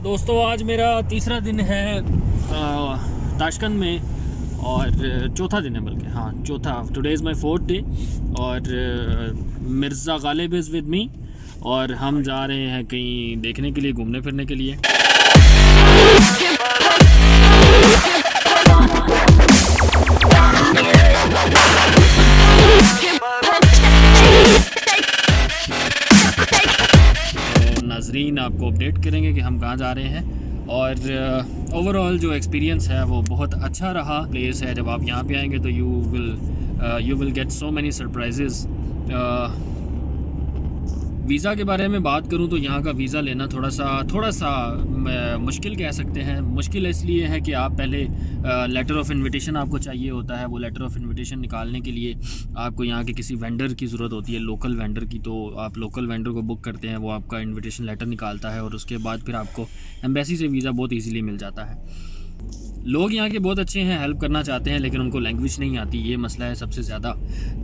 तो दोस्तों आज मेरा तीसरा दिन है ताशकंद में और चौथा दिन है, बल्कि हाँ चौथा। Today is my fourth day और Mirza Ghalib is with me और हम जा रहे हैं कहीं देखने के लिए, घूमने फिरने के लिए। नाजरीन आपको अपडेट करेंगे कि हम कहाँ जा रहे हैं और ओवरऑल जो एक्सपीरियंस है वो बहुत अच्छा रहा। प्लेस है, जब आप यहाँ पे आएंगे तो you will get so many surprises. Visa के बारे में बात करूँ तो यहाँ का वीज़ा लेना थोड़ा सा मुश्किल कह सकते हैं। मुश्किल इसलिए है कि आप पहले लेटर ऑफ़ इन्विटेशन आपको चाहिए होता है। वो लेटर ऑफ़ इन्विटेशन निकालने के लिए आपको यहाँ के किसी वेंडर की ज़रूरत होती है, लोकल वेंडर की। तो आप लोकल वेंडर को बुक करते हैं, वो आपका इन्विटेशन लेटर निकालता है और उसके बाद फिर आपको एम्बेसी से वीज़ा बहुत ईजीली मिल जाता है। लोग यहाँ के बहुत अच्छे हैं, हेल्प करना चाहते हैं, लेकिन उनको लैंग्वेज नहीं आती, ये मसला है सबसे ज़्यादा।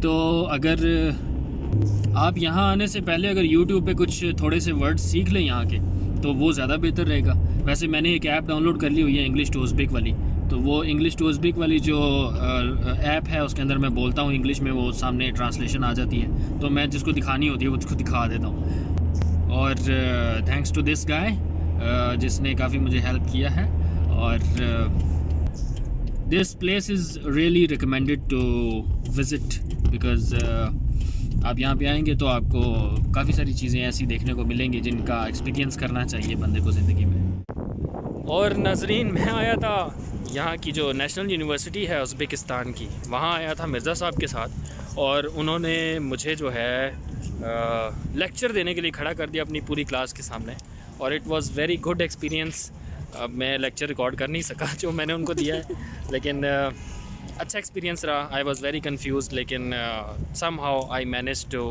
तो अगर आप यहाँ आने से पहले अगर YouTube पे कुछ थोड़े से वर्ड्स सीख लें यहाँ के, तो वो ज़्यादा बेहतर रहेगा। वैसे मैंने एक ऐप डाउनलोड कर ली हुई है इंग्लिश टू उज़्बेक वाली, तो वो इंग्लिश टू उज़्बेक वाली जो ऐप है उसके अंदर मैं बोलता हूँ इंग्लिश में, वो सामने ट्रांसलेशन आ जाती है, तो मैं जिसको दिखानी होती है वो उसको दिखा देता हूँ। और थैंक्स टू दिस गाय जिसने काफ़ी मुझे हेल्प किया है। और this place is really recommended to visit because आप यहाँ पे आएंगे तो आपको काफ़ी सारी चीज़ें ऐसी देखने को मिलेंगी जिनका एक्सपीरियंस करना चाहिए बंदे को ज़िंदगी में। और नाजरीन, मैं आया था यहाँ की जो नेशनल यूनिवर्सिटी है उज़्बेकिस्तान की, वहाँ आया था मिर्ज़ा साहब के साथ, और उन्होंने मुझे जो है लेक्चर देने के लिए खड़ा कर दिया अपनी पूरी क्लास के सामने, और it was very good experience. अब मैं लेक्चर रिकॉर्ड कर नहीं सका जो मैंने उनको दिया है, लेकिन अच्छा एक्सपीरियंस रहा। आई वॉज़ वेरी कन्फ्यूज, लेकिन somehow I manage to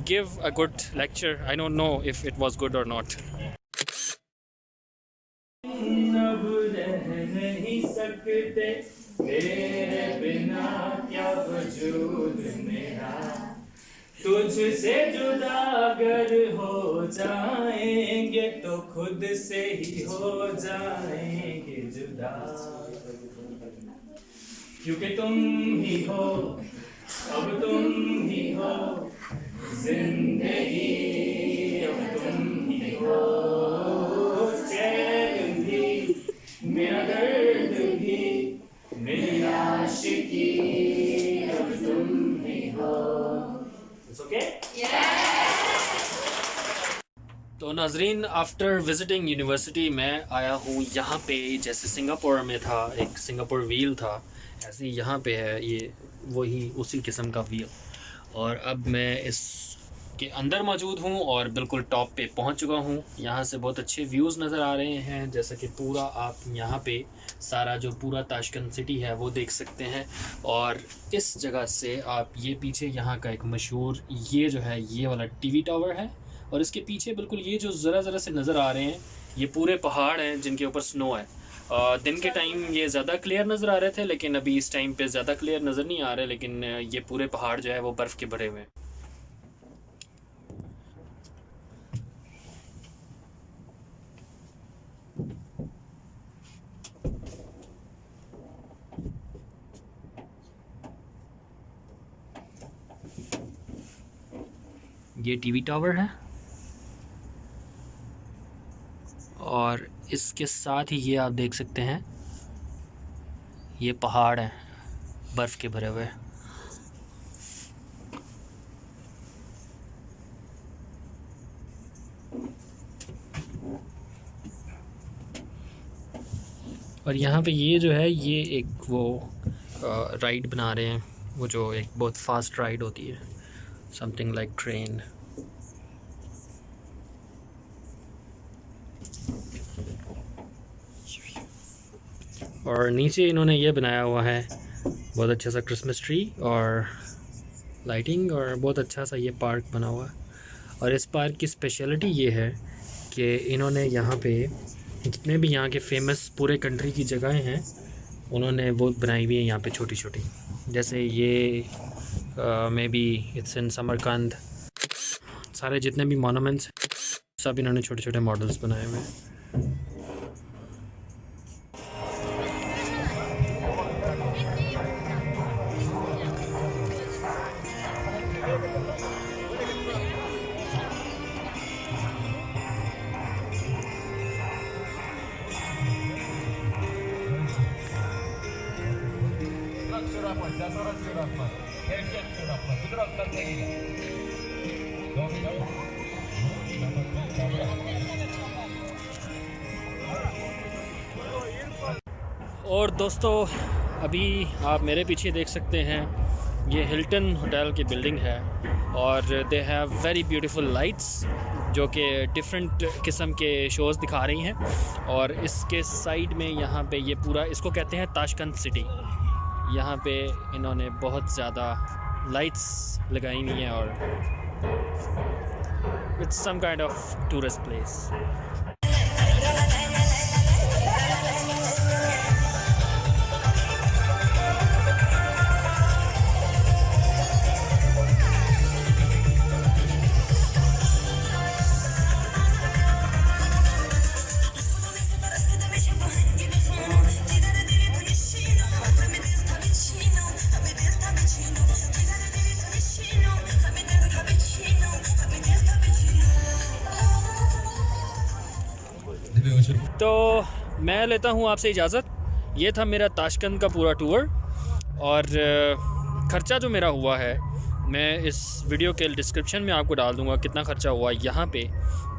give a good lecture. I don't know if it was good और नॉट। अब रह नहीं सकते तेरे बिना, क्या वजूद मेरा, तुझसे जुदा अगर हो जाएंगे तो खुद से ही हो जाएंगे जुदा, क्योंकि तुम ही हो, अब तुम ही हो जिंदगी, अब तुम ही हो चैन भी, मेरा दर्द भी, मेरी आशिकी, अब तुम ही हो। It's okay? तो नाजरीन, आफ्टर विजिटिंग यूनिवर्सिटी मैं आया हूँ यहाँ पे। जैसे सिंगापुर में था एक सिंगापुर व्हील था, ऐसे यहाँ पे है ये वही उसी किस्म का व्हील, और अब मैं इसके अंदर मौजूद हूँ और बिल्कुल टॉप पे पहुँच चुका हूँ। यहाँ से बहुत अच्छे व्यूज़ नज़र आ रहे हैं, जैसा कि पूरा आप यहाँ पे सारा जो पूरा ताशकंद सिटी है वो देख सकते हैं। और इस जगह से आप ये पीछे यहाँ का एक मशहूर ये जो है ये वाला टीवी टावर है, और इसके पीछे बिल्कुल ये जो ज़रा से नज़र आ रहे हैं ये पूरे पहाड़ हैं जिनके ऊपर स्नो है। दिन के टाइम ये ज़्यादा क्लियर नज़र आ रहे थे, लेकिन अभी इस टाइम पे ज़्यादा क्लियर नज़र नहीं आ रहे, लेकिन ये पूरे पहाड़ जो है वो बर्फ़ के भरे हुए हैं। ये टीवी टावर है और इसके साथ ही ये आप देख सकते हैं ये पहाड़ हैं बर्फ़ के भरे हुए। और यहाँ पे ये जो है ये एक वो राइड बना रहे हैं, वो जो एक बहुत फास्ट राइड होती है, समथिंग लाइक ट्रेन। और नीचे इन्होंने ये बनाया हुआ है बहुत अच्छा सा क्रिसमस ट्री और लाइटिंग, और बहुत अच्छा सा ये पार्क बना हुआ है। और इस पार्क की स्पेशलिटी ये है कि इन्होंने यहाँ पे जितने भी यहाँ के फेमस पूरे कंट्री की जगहें हैं उन्होंने वो बनाई हुई है यहाँ पे छोटी छोटी। जैसे ये may be it's in Samarkand, सारे जितने भी मॉन्यूमेंट्स सब इन्होंने छोटे छोटे मॉडल्स बनाए हुए हैं। और दोस्तों अभी आप मेरे पीछे देख सकते हैं, ये हिल्टन होटल की बिल्डिंग है और they have very beautiful lights जो कि डिफरेंट किस्म के शोज़ दिखा रही हैं। और इसके साइड में यहाँ पे ये पूरा इसको कहते हैं ताशकंद सिटी। यहाँ पे इन्होंने बहुत ज़्यादा लाइट्स लगाई हुई हैं और it's some kind of tourist place. तो मैं लेता हूँ आपसे इजाज़त। ये था मेरा ताशकंद का पूरा टूर और ख़र्चा जो मेरा हुआ है मैं इस वीडियो के डिस्क्रिप्शन में आपको डाल दूँगा कितना ख़र्चा हुआ यहाँ पे।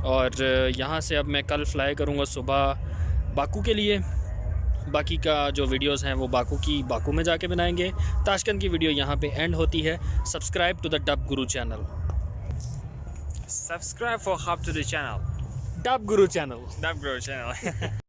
और यहाँ से अब मैं कल फ्लाई करूँगा सुबह बाकू के लिए। बाकी का जो वीडियोस हैं वो बाकू में जाके बनाएंगे। ताशकंद की वीडियो यहाँ पे एंड होती है। Subscribe to the dub Guru channel. Subscribe for Hub to the channel. Dub Guru channel. Dub Grow channel.